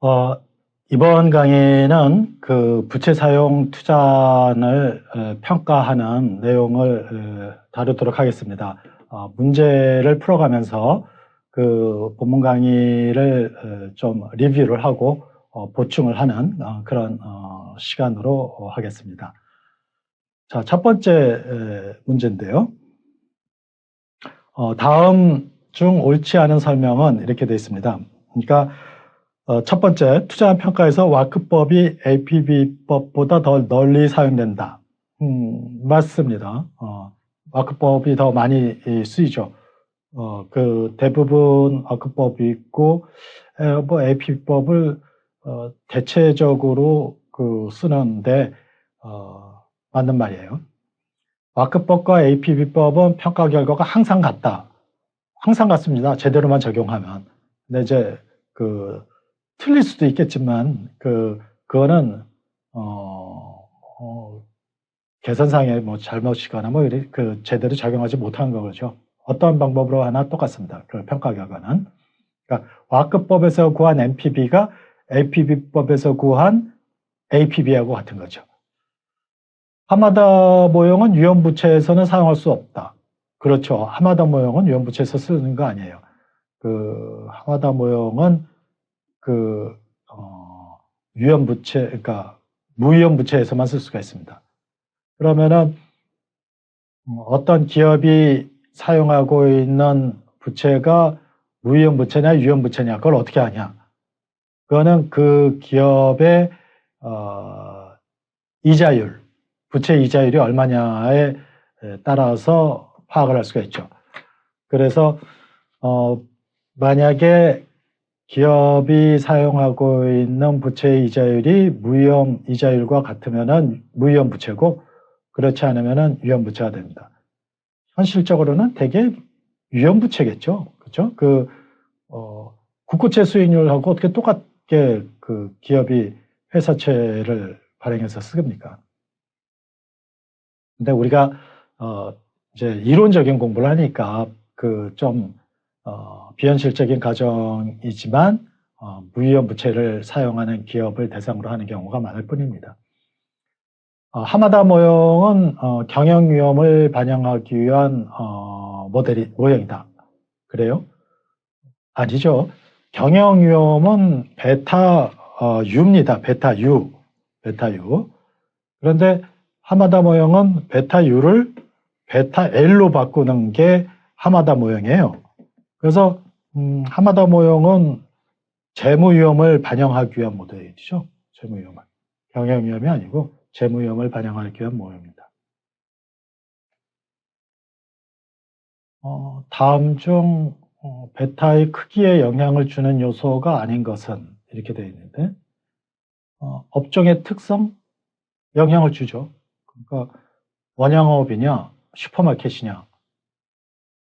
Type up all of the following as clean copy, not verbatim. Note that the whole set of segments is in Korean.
어, 이번 강의는 그 부채 사용 투자를 평가하는 내용을 다루도록 하겠습니다. 문제를 풀어가면서 그 본문 강의를 좀 리뷰를 하고 보충을 하는 그런 시간으로 하겠습니다. 자, 첫 번째 문제인데요. 다음 중 옳지 않은 설명은 이렇게 되어 있습니다. 그러니까 첫 번째, 투자 평가에서 와크법이 APB법보다 더 널리 사용된다. 맞습니다. 와크법이 더 많이 쓰이죠. 그 대부분 와크법이 있고, 뭐 APB법을 대체적으로 쓰는데 맞는 말이에요. 와크법과 APB법은 평가 결과가 항상 같다. 항상 같습니다. 제대로만 적용하면. 근데 이제 틀릴 수도 있겠지만 그거는 계산상의 뭐 잘못이거나 뭐 제대로 적용하지 못한 거죠. 어떤 방법으로 하나 똑같습니다. 그 평가 결과는. 그러니까 와크법에서 구한 NPV가 APB법에서 구한 APB하고 같은 거죠. 하마다 모형은 유형부채에서는 사용할 수 없다. 그렇죠. 하마다 모형은 유형부채에서 쓰는 거 아니에요. 하마다 모형은 유형부채, 그러니까 무유형부채에서만 쓸 수가 있습니다. 그러면은 어떤 기업이 사용하고 있는 부채가 무유형부채냐 유형부채냐 그걸 어떻게 하냐? 그거는 그 기업의 이자율, 부채 이자율이 얼마냐에 따라서 파악을 할 수가 있죠. 그래서 만약에 기업이 사용하고 있는 부채 이자율이 무유형 이자율과 같으면은 무유형 부채고, 그렇지 않으면은 유형 부채가 됩니다. 현실적으로는 대개 유형 부채겠죠. 그렇죠? 국고채 수익률하고 어떻게 똑같게 기업이 회사채를 발행해서 쓰겠습니까? 근데 우리가 이제 이론적인 공부를 하니까 비현실적인 가정이지만 무유형 부채를 사용하는 기업을 대상으로 하는 경우가 많을 뿐입니다. 하마다 모형은 경영 위험을 반영하기 위한 모형이다. 그래요? 아니죠. 경영 위험은 베타 U입니다. 베타 U. 그런데 하마다 모형은 베타 U를 베타 L로 바꾸는 게 하마다 모형이에요. 그래서 하마다 모형은 재무 위험을 반영하기 위한 모델이죠. 재무 위험을. 경영 위험이 아니고 재무 위험을 반영하기 위한 모형입니다. 다음 중 베타의 크기에 영향을 주는 요소가 아닌 것은 이렇게 되어 있는데 업종의 특성? 영향을 주죠. 그러니까 원양업이냐 슈퍼마켓이냐.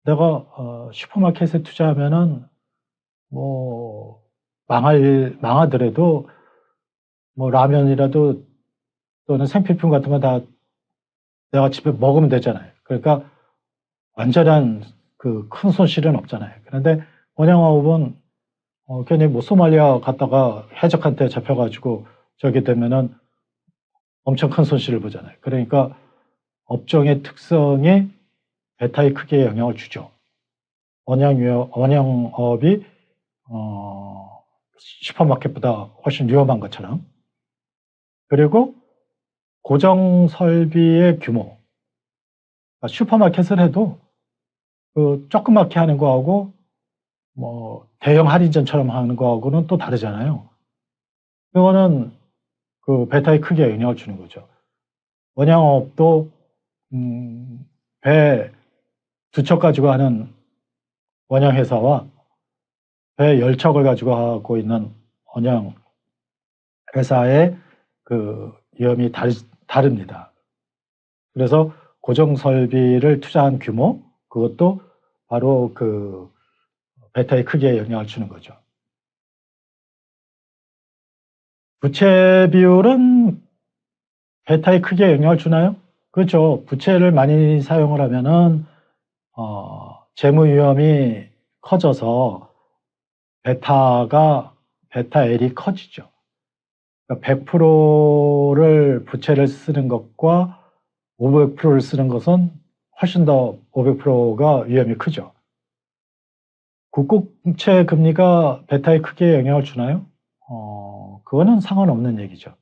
내가 슈퍼마켓에 투자하면은 뭐 망하더라도 뭐 라면이라도 또는 생필품 같은 거 다 내가 집에 먹으면 되잖아요. 그러니까 완전한 큰 손실은 없잖아요. 그런데 원양어업은 괜히 뭐 소말리아 갔다가 해적한테 잡혀가지고 저기 되면은 엄청 큰 손실을 보잖아요. 그러니까 업종의 특성이 베타의 크기에 영향을 주죠. 원양업이 슈퍼마켓보다 훨씬 위험한 것처럼. 그리고 고정 설비의 규모. 그러니까 슈퍼마켓을 해도 조그맣게 하는 거하고 뭐 대형 할인점처럼 하는 거하고는 또 다르잖아요. 이거는 베타의 크기에 영향을 주는 거죠. 원양업도 배 2척 가지고 하는 원양회사와 배 10척을 가지고 하고 있는 원양 회사의 위험이 다릅니다. 그래서 고정 설비를 투자한 규모, 그것도 바로 베타의 크기에 영향을 주는 거죠. 부채 비율은 베타의 크기에 영향을 주나요? 그렇죠. 부채를 많이 사용을 하면은 재무 위험이 커져서 베타가 베타 L이 커지죠. 그러니까 100%를 부채를 쓰는 것과 500%를 쓰는 것은 훨씬 더 500%가 위험이 크죠. 국고채 금리가 베타에 크게 영향을 주나요? 그거는 상관없는 얘기죠.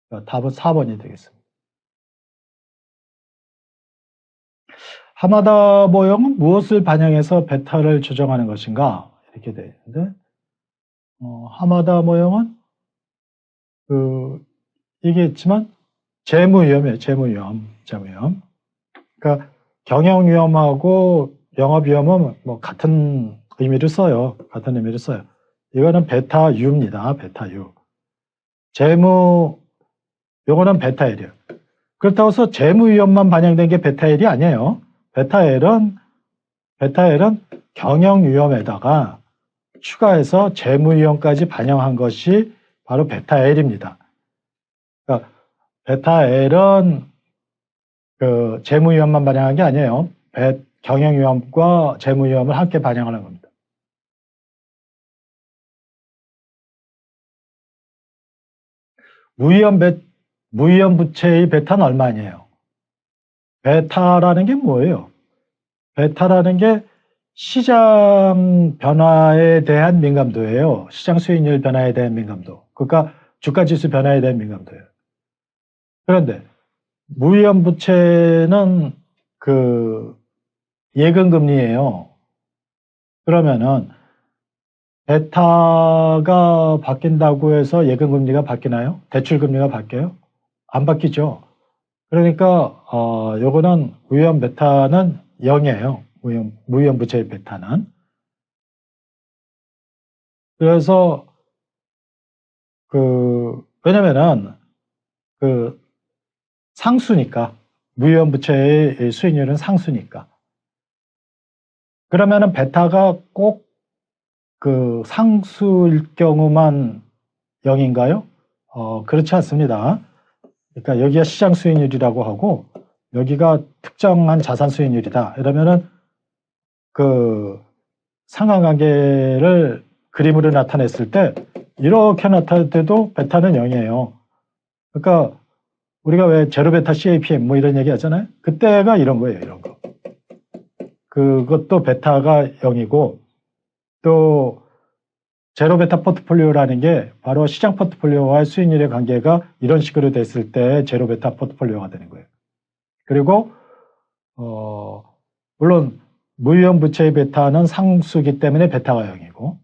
그러니까 답은 4번이 되겠습니다. 하마다 모형은 무엇을 반영해서 베타를 조정하는 것인가? 이렇게 되어 있는데, 하마다 모형은 얘기했지만 재무위험이에요. 재무위험. 그러니까 경영위험하고 영업위험은 뭐 같은 의미를 써요. 이거는 베타유입니다. 베타유. 요거는 베타L이에요. 그렇다고 해서 재무위험만 반영된 게 베타L이 아니에요. 베타L은 경영위험에다가 추가해서 재무위험까지 반영한 것이 바로 베타L입니다. 그러니까 베타L은 재무위험만 반영한 게 아니에요. 경영위험과 재무위험을 함께 반영하는 겁니다. 무위험 부채의 베타는 얼마냐요? 베타라는 게 뭐예요? 베타라는 게 시장 변화에 대한 민감도예요. 시장 수익률 변화에 대한 민감도. 그러니까 주가지수 변화에 대한 민감도예요. 그런데 무위험 부채는 예금금리예요. 그러면은 베타가 바뀐다고 해서 예금금리가 바뀌나요? 대출금리가 바뀌어요? 안 바뀌죠. 그러니까 요거는 무위험 베타는 0이에요. 무위험 부채의 베타는. 그래서 왜냐면은 상수니까, 무위험 부채의 수익률은 상수니까. 그러면은 베타가 꼭 상수일 경우만 0인가요? 그렇지 않습니다. 그러니까 여기가 시장 수익률이라고 하고 여기가 특정한 자산 수익률이다. 이러면은 상관관계를 그림으로 나타냈을 때 이렇게 나타낼 때도 베타는 0이에요. 그러니까 우리가 왜 제로 베타 CAPM 뭐 이런 얘기 하잖아요. 그때가 이런 거예요. 이런 거. 그것도 베타가 0이고 또 제로 베타 포트폴리오라는 게 바로 시장 포트폴리오와의 수익률의 관계가 이런 식으로 됐을 때 제로 베타 포트폴리오가 되는 거예요. 그리고 물론 무위험 부채의 베타는 상수기 때문에 베타가 0이고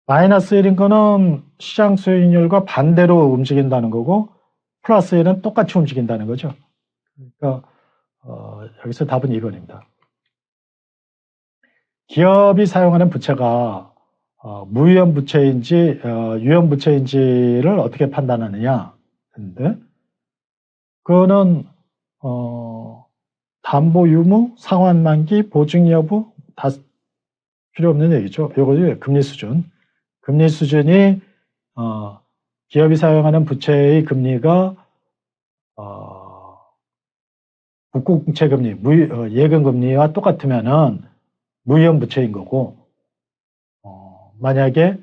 마이너스 1인 거는 시장 수익률과 반대로 움직인다는 거고 플러스 1은 똑같이 움직인다는 거죠. 그러니까 여기서 답은 2번입니다. 기업이 사용하는 부채가 무위험 부채인지 유형 부채인지를 어떻게 판단하느냐. 근데 그거는 담보 유무, 상환 만기, 보증 여부 다 필요 없는 얘기죠. 요거지 금리 수준. 금리 수준이 기업이 사용하는 부채의 금리가 국고채 금리, 예금 금리와 똑같으면은 무위험 부채인 거고 만약에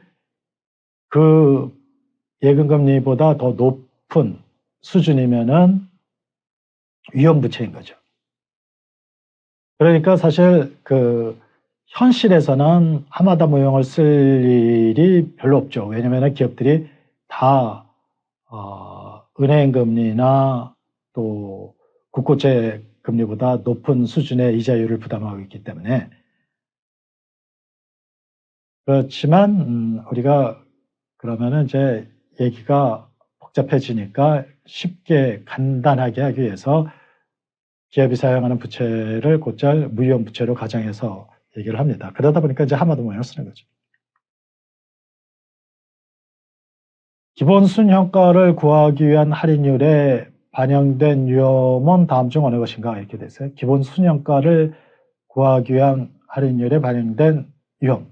그 예금 금리보다 더 높은 수준이면은 위험 부채인 거죠. 그러니까 사실 현실에서는 하마다 모형을 쓸 일이 별로 없죠. 왜냐하면 기업들이 다 은행 금리나 또 국고채 금리보다 높은 수준의 이자율을 부담하고 있기 때문에 그렇지만 우리가 그러면은 이제 얘기가 복잡해지니까 쉽게 간단하게 하기 위해서 기업이 사용하는 부채를 곧잘 무위험 부채로 가정해서 얘기를 합니다. 그러다 보니까 이제 하마다 모형을 쓰는 거죠. 기본 순현가를 구하기 위한 할인율에 반영된 위험은 다음 중 어느 것인가 이렇게 됐어요. 기본 순현가를 구하기 위한 할인율에 반영된 위험.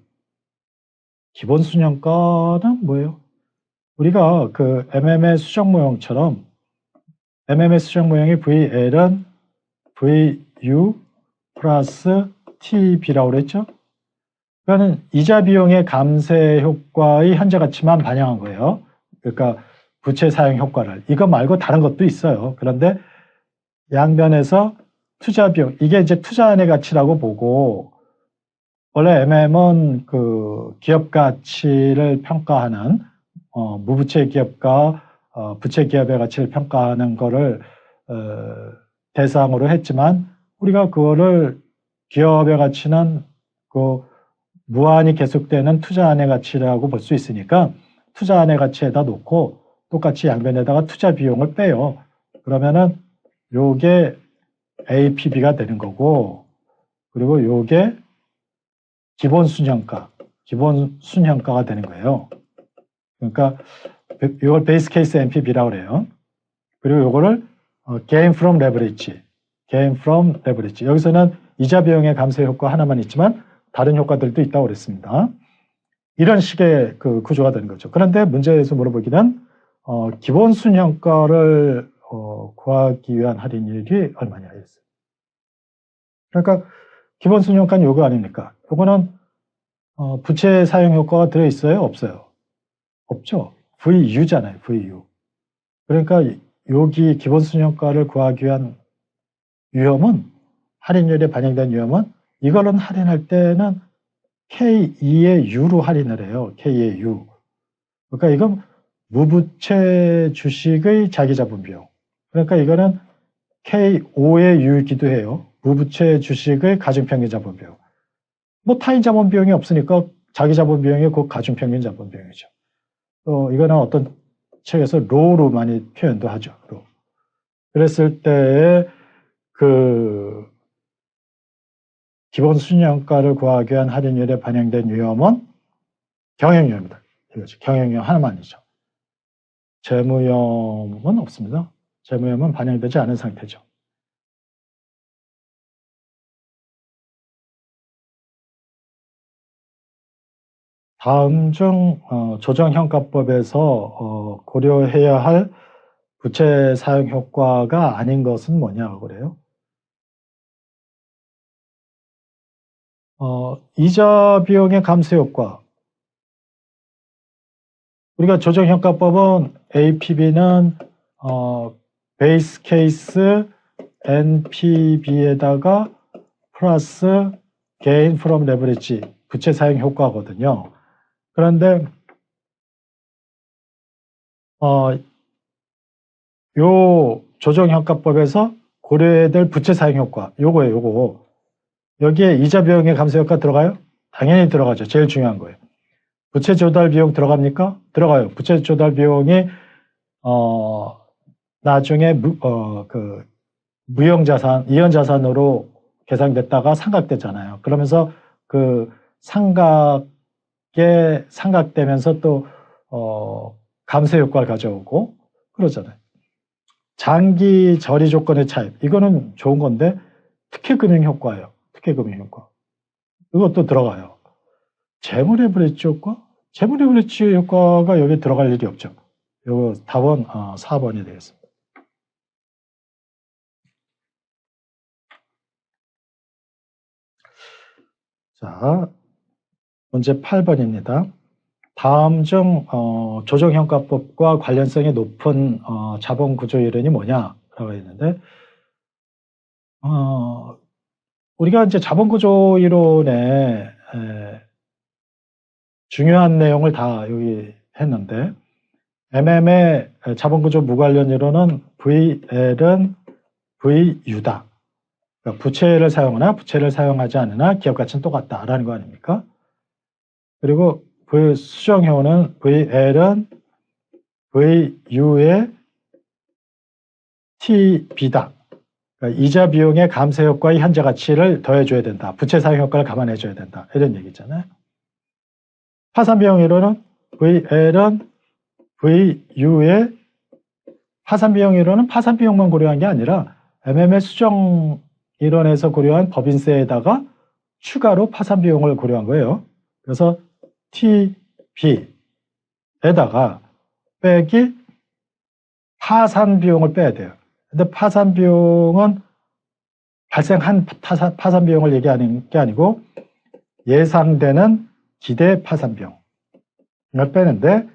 기본 순현가는 뭐예요? 우리가 MMA 수정 모형처럼 MMA 수정 모형의 VL은 VU 플러스 TB라고 그랬죠? 그거는 이자 비용의 감세 효과의 현재 가치만 반영한 거예요. 그러니까 부채 사용 효과를. 이거 말고 다른 것도 있어요. 그런데 양변에서 투자 비용, 이게 이제 투자한의 가치라고 보고, 원래 MM은 그 기업 가치를 평가하는, 무부채 기업과 부채 기업의 가치를 평가하는 거를 대상으로 했지만, 우리가 그거를 기업의 가치는 그 무한히 계속되는 투자한의 가치라고 볼 수 있으니까 투자한의 가치에다 놓고 똑같이 양변에다가 투자 비용을 빼요. 그러면은 요게 APB가 되는 거고, 그리고 요게 기본 순현가가 되는 거예요. 그러니까 이걸 베이스 케이스 NPV라고 그래요. 그리고 요거를 gain from leverage, 여기서는 이자 비용의 감세 효과 하나만 있지만 다른 효과들도 있다고 그랬습니다. 이런 식의 그 구조가 되는 거죠. 그런데 문제에서 물어보기는 기본 순현가를 구하기 위한 할인율이 얼마냐 했어요. 그러니까 기본 순현가는 요거 아닙니까? 요거는 부채 사용 효과가 들어있어요? 없어요? 없죠. VU잖아요. VU. 그러니까 여기 기본 순현가를 구하기 위한 위험은, 할인율에 반영된 위험은, 이거는 할인할 때는 K2의 U로 할인을 해요. K의 U. 그러니까 이건 무부채 주식의 자기자본 비용. 그러니까 이거는 K5의 U이기도 해요. 무부채 주식의 가중평균 자본 비용. 뭐 타인 자본 비용이 없으니까 자기 자본 비용이 그 가중평균 자본 비용이죠. 또 이거는 어떤 책에서 로로 많이 표현도 하죠. 로. 그랬을 때에 그 기본 순현가를 구하기 위한 할인율에 반영된 위험은 경영위험이다. 이거죠. 경영위험 하나만이죠. 재무위험은 없습니다. 재무위험은 반영되지 않은 상태죠. 다음 중 조정평가법에서 고려해야 할 부채 사용 효과가 아닌 것은 뭐냐고 그래요. 이자 비용의 감세 효과. 우리가 조정평가법은 APB는 베이스 케이스 NPB에다가 플러스 gain from leverage, 부채 사용 효과거든요. 그런데 요 조정평가법에서 고려해야 될 부채 사용 효과, 요거예요. 요거. 여기에 이자 비용의 감세 효과 들어가요? 당연히 들어가죠. 제일 중요한 거예요. 부채 조달 비용 들어갑니까? 들어가요. 부채 조달 비용이 나중에 무형자산, 이현자산으로 계산됐다가 상각됐잖아요. 그러면서 그 상각되면서 또 감세 효과를 가져오고 그러잖아요. 장기 저리 조건의 차입, 이거는 좋은 건데 특혜금융 효과예요. 특혜금융 효과. 이것도 들어가요. 재무 레버리지 효과? 재무 레버리지 효과가 여기 들어갈 일이 없죠. 이거 답은 4번이 되겠습니다. 자, 문제 8번입니다. 다음 중 조정평가법과 관련성이 높은 자본구조 이론이 뭐냐라고 했는데, 우리가 이제 자본구조 이론에 중요한 내용을 다 여기 했는데, MM의 자본구조 무관련 이론은 VL은 VU다. 그러니까 부채를 사용하나 부채를 사용하지 않으나 기업 가치는 똑같다라는 거 아닙니까? 그리고 수정효는 VL은 VU의 TB다. 그러니까 이자 비용의 감세 효과의 현재 가치를 더해줘야 된다. 부채 사용 효과를 감안해줘야 된다. 이런 얘기잖아요. 파산 비용 이론은 VL은 VU의 파산 비용 이론은 파산 비용만 고려한 게 아니라 MM의 수정 이론에서 고려한 법인세에다가 추가로 파산 비용을 고려한 거예요. 그래서 TB에다가 빼기 파산 비용을 빼야 돼요. 근데 파산 비용은 발생한 파산 비용을 얘기하는 게 아니고 예상되는 기대 파산 비용을 빼는데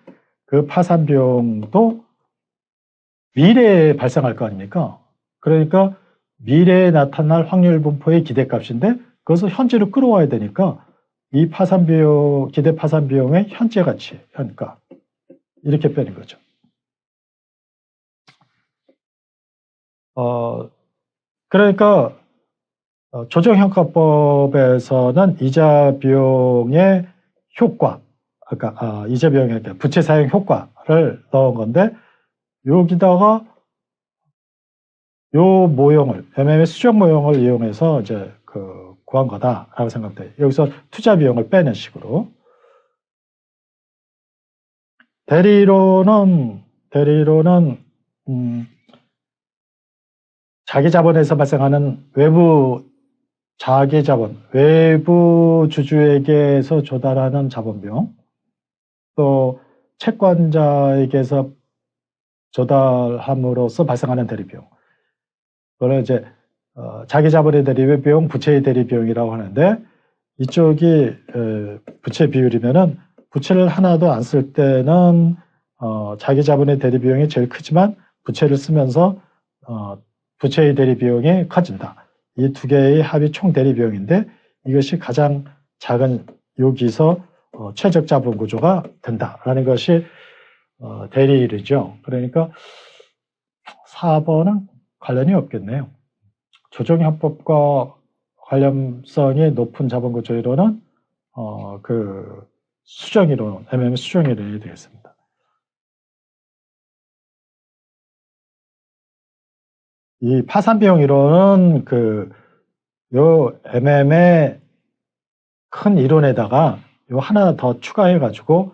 그 파산 비용도 미래에 발생할 거 아닙니까? 그러니까 미래에 나타날 확률 분포의 기대값인데 그것을 현재로 끌어와야 되니까 이 파산 비용, 기대 파산 비용의 현재 가치, 현가 이렇게 빼는 거죠. 그러니까 조정평가법에서는 이자 비용의 효과, 그러니까 이자 비용의 부채 사용 효과를 넣은 건데 여기다가 요 모형을 MM의 수정 모형을 이용해서 이제 구한 거다라고 생각돼요. 여기서 투자 비용을 빼는 식으로. 대리로는 자기 자본에서 발생하는 외부 자기 자본, 외부 주주에게서 조달하는 자본 비용, 또 채권자에게서 조달함으로써 발생하는 대리 비용. 그거는 이제 자기 자본의 대리 비용, 부채의 대리 비용이라고 하는데 이쪽이 부채 비율이면은 부채를 하나도 안 쓸 때는 자기 자본의 대리 비용이 제일 크지만 부채를 쓰면서 부채의 대리 비용이 커진다. 이 두 개의 합이 총 대리 비용인데 이것이 가장 작은 여기서 최적 자본 구조가 된다라는 것이 대리율이죠. 그러니까 4번은 관련이 없겠네요. 조정협법과 관련성이 높은 자본 구조 이론은 그 수정 이론, MM 수정 이론이 되겠습니다. 이 파산 비용 이론은 요 MM의 큰 이론에다가 요 하나 더 추가해 가지고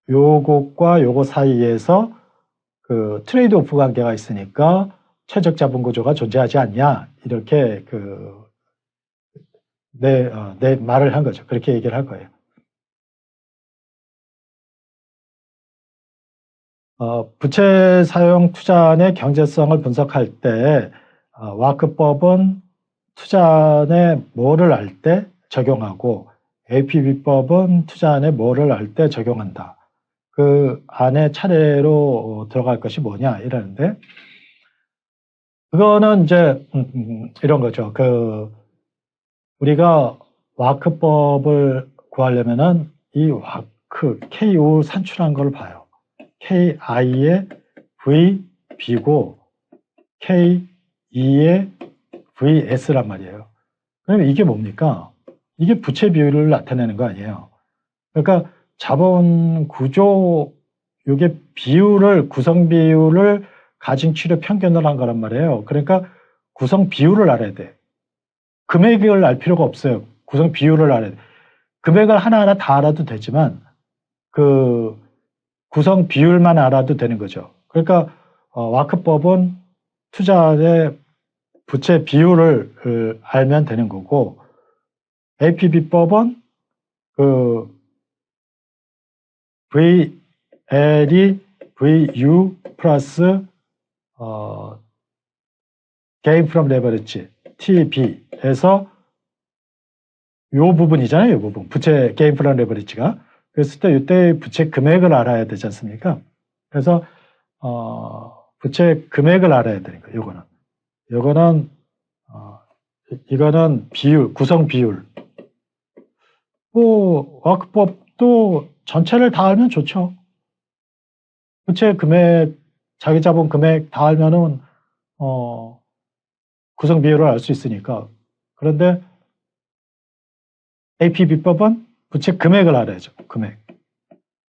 요것과 요거 사이에서 트레이드 오프 관계가 있으니까 최적 자본 구조가 존재하지 않냐 이렇게 내 말을 한 거죠. 그렇게 얘기를 할 거예요. 부채 사용 투자안의 경제성을 분석할 때 와크법은 투자안에 뭐를 알 때 적용하고 APB법은 투자안에 뭐를 알 때 적용한다. 그 안에 차례로 들어갈 것이 뭐냐 이러는데 그거는 이제 이런 거죠. 우리가 와크법을 구하려면은 이 와크 KO 산출한 걸 봐요. KI의 VB고 KE의 VS란 말이에요. 그러면 이게 뭡니까? 이게 부채 비율을 나타내는 거 아니에요. 그러니까 자본 구조, 요게 비율을, 구성 비율을 가중치료 평균을 한 거란 말이에요. 그러니까 구성 비율을 알아야 돼. 금액을 알 필요가 없어요. 구성 비율을 알아야 돼. 금액을 하나하나 다 알아도 되지만 구성 비율만 알아도 되는 거죠. 그러니까 와크법은 투자의 부채 비율을 알면 되는 거고 APB법은 VL이 VU 플러스 Gain from Leverage TB에서 요 부분이잖아요. 요 부분. 부채 Gain from Leverage가. 그랬을 때 이때 부채 금액을 알아야 되지 않습니까? 그래서 부채 금액을 알아야 되는 거예요. 요거는 이거는 비율, 구성 비율. 와크법도 전체를 다 알면 좋죠. 부채 금액, 자기 자본 금액 다 알면은 구성 비율을 알 수 있으니까. 그런데 APB법은 부채 금액을 알아야죠. 금액.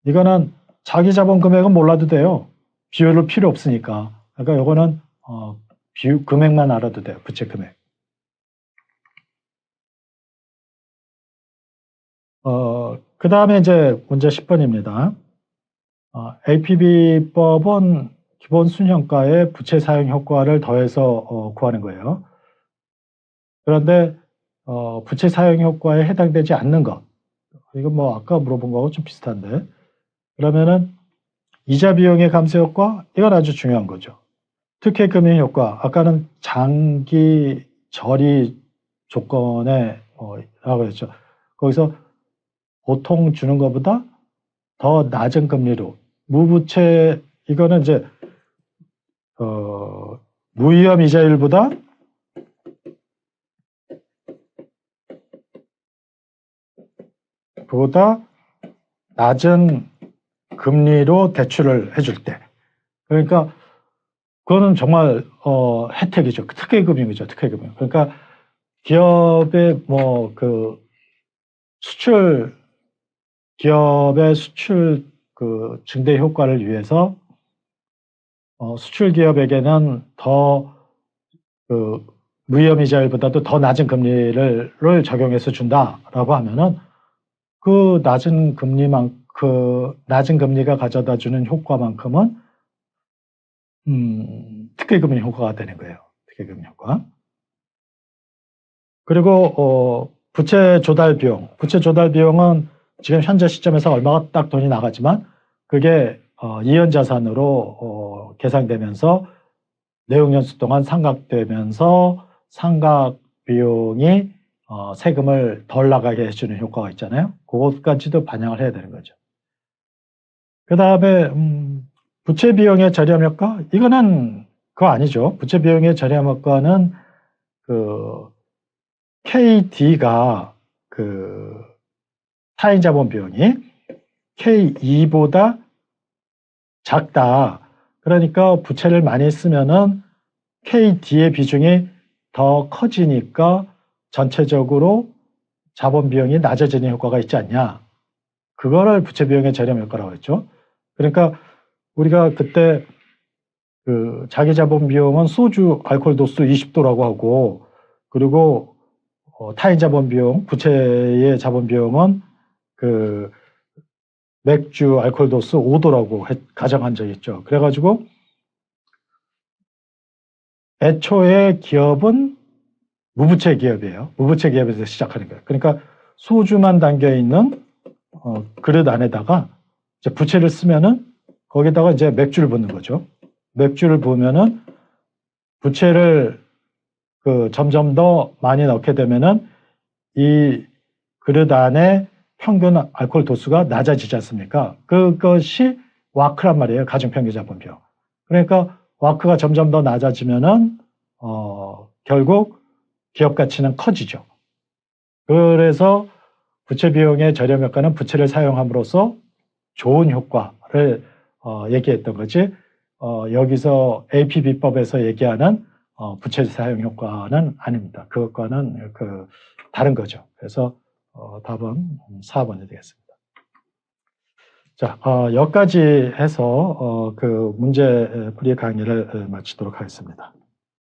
이거는 자기 자본 금액은 몰라도 돼요. 비율을 필요 없으니까. 그러니까 요거는 비율 금액만 알아도 돼요. 부채 금액. 그 다음에 이제 문제 10번입니다. APB법은 기본 순현가에 부채 사용 효과를 더해서 구하는 거예요. 그런데 부채 사용 효과에 해당되지 않는 것. 이건 뭐 아까 물어본 거하고 좀 비슷한데. 그러면은 이자 비용의 감소 효과, 이건 아주 중요한 거죠. 특혜 금융 효과, 아까는 장기 저리 조건에 라고 했죠. 거기서 보통 주는 것보다 더 낮은 금리로 무부채 이거는 이제 무위험 이자율보다 낮은 금리로 대출을 해줄 때, 그러니까 그거는 정말 혜택이죠. 특혜금융이죠. 특혜금융. 그러니까 기업의 기업의 수출 증대 효과를 위해서 수출 기업에게는 더 무위험 이자율보다도 더 낮은 금리를 적용해서 준다라고 하면은 그 낮은 금리가 가져다 주는 효과만큼은 특혜금융 효과가 되는 거예요. 특혜금융 효과. 그리고 부채 조달 비용은 지금 현재 시점에서 얼마가 딱 돈이 나가지만 그게 이연 자산으로 계상되면서 내용연수 동안 상각되면서 상각 비용이 세금을 덜 나가게 해주는 효과가 있잖아요. 그것까지도 반영을 해야 되는 거죠. 그 다음에 부채 비용의 저렴 효과? 이거는 그거 아니죠. 부채 비용의 저렴 효과는 KD가 타인 자본 비용이 K2보다 작다. 그러니까 부채를 많이 쓰면은 KD의 비중이 더 커지니까 전체적으로 자본 비용이 낮아지는 효과가 있지 않냐. 그거를 부채 비용의 저렴 효과라고 했죠. 그러니까 우리가 그때 자기 자본 비용은 소주 알코올 도수 20도라고 하고, 그리고 타인 자본 비용, 부채의 자본 비용은 맥주 알코올 도수 5도라고 가정한 적이 있죠. 그래가지고 애초에 기업은 무부채 기업이에요. 무부채 기업에서 시작하는 거예요. 그러니까 소주만 담겨 있는 그릇 안에다가 이제 부채를 쓰면은 거기다가 이제 맥주를 붓는 거죠. 맥주를 부으면은 부채를 점점 더 많이 넣게 되면은 이 그릇 안에 평균 알코올 도수가 낮아지지 않습니까? 그것이 와크란 말이에요. 가중평균 자본 비용. 그러니까 와크가 점점 더 낮아지면은 결국 기업 가치는 커지죠. 그래서 부채 비용의 저렴 효과는 부채를 사용함으로써 좋은 효과를 얘기했던 거지. 여기서 APB법에서 얘기하는 부채 사용 효과는 아닙니다. 그것과는 다른 거죠. 그래서 답은 4번이 되겠습니다. 자, 여기까지 해서 문제 풀이 강의를 마치도록 하겠습니다.